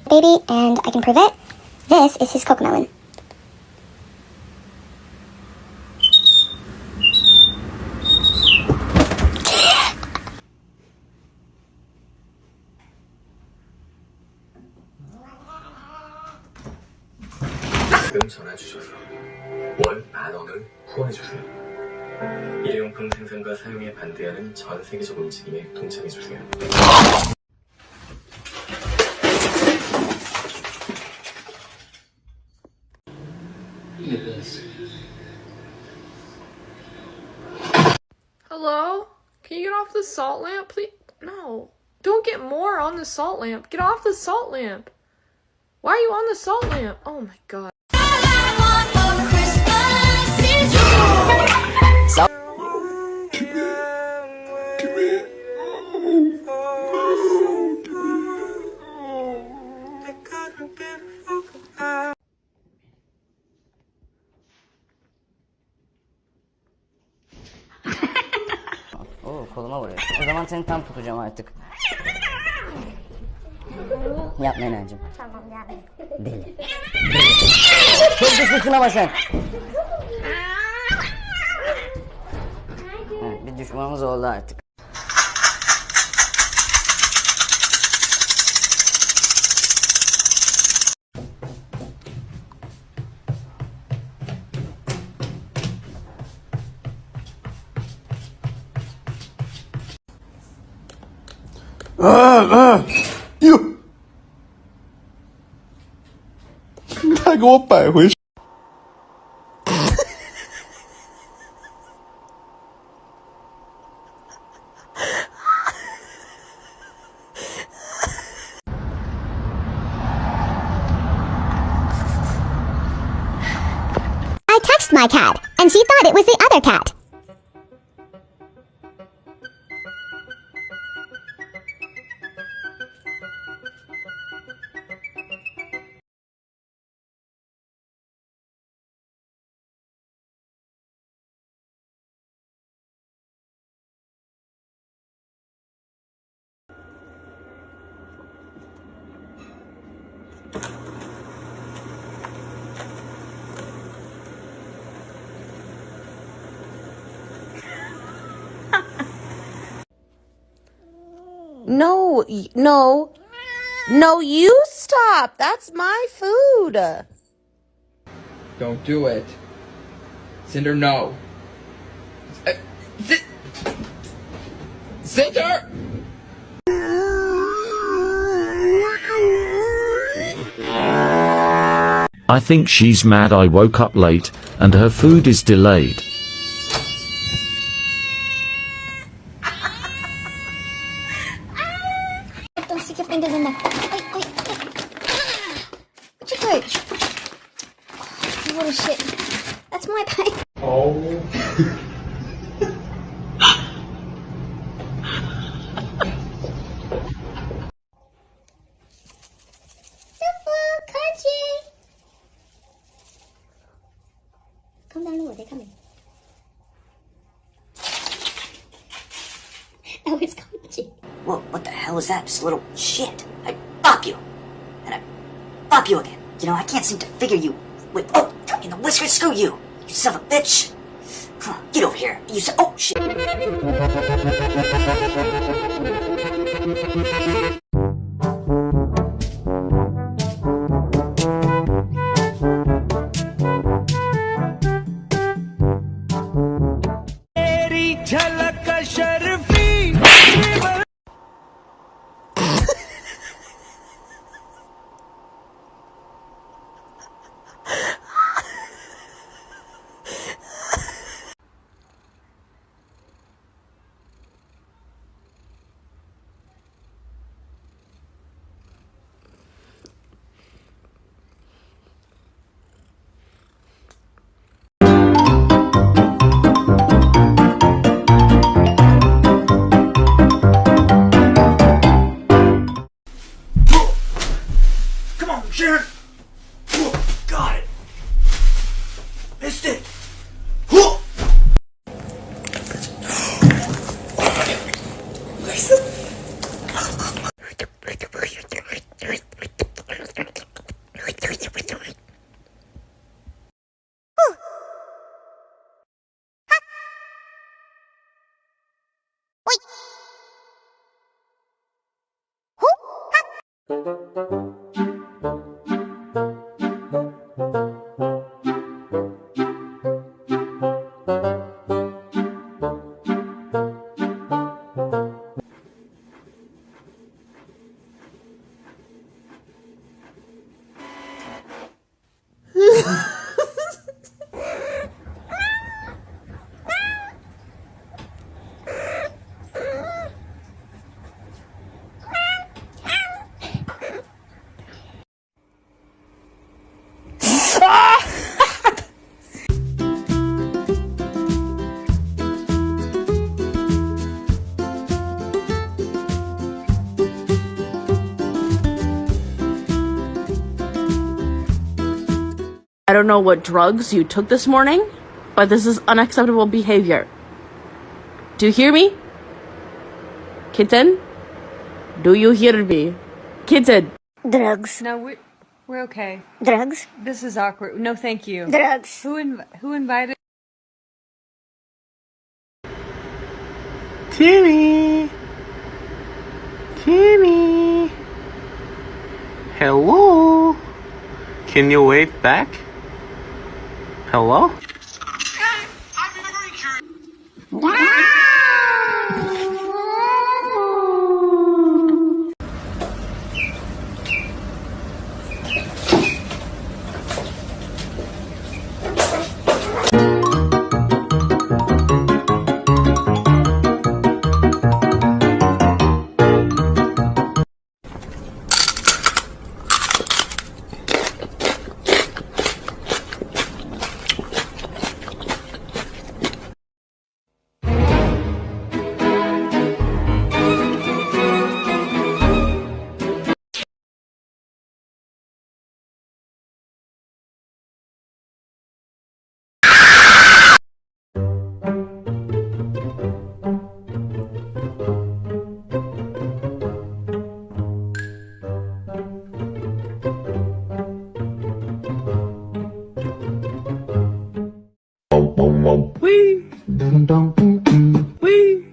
Baby, and I can prove it. This is his cocomelon. 지금 전화 주셔서 월 10,000원을 후원해 주세요. 일회용품 생산과 사용에 반대하는 전 세계적 움직임에 동참해 주세요. Hello? Can you get off the salt lamp, please? No. Don't get more on the salt lamp. Get off the salt lamp. Why are you on the salt lamp? Oh my god. Oo, koluma vuruyor. O zaman seni tam tutacağım artık. Yapma Enancığım. Tamam yani. Deli. Çok güçlüsün ama sen. Evet, bir düşmanımız oldu artık.哟，你还给我摆回去。I touched my cat, and she thought it was the other cat. No, no, no, you stop. That's my food. Don't do it. Cinder, no. Cinder! I think she's mad I woke up late, and her food is delayed. Don't stick your fingers in there. Oi, oi, oi. What'd you do? Oh, what a shit. That's my pain. Oh. Come down lower, they're coming. Oh, it's Conchi. Whoa, what the hell is that? Just a little shit. I bop you. And I bop you again. You know, I can't seem to figure you. Wait, oh, got me in the whiskers. Screw you. You son of a bitch. Huh, get over here. You said, oh, shit. I don't know what drugs you took this morning, but this is unacceptable behavior. Do you hear me? Kitten? Do you hear me? Kitten. Drugs. No, we're okay. Drugs. This is awkward. No, thank you. Drugs. Who invited? Timmy! Timmy! Hello? Can you wave back? Hello? Wee. Wee.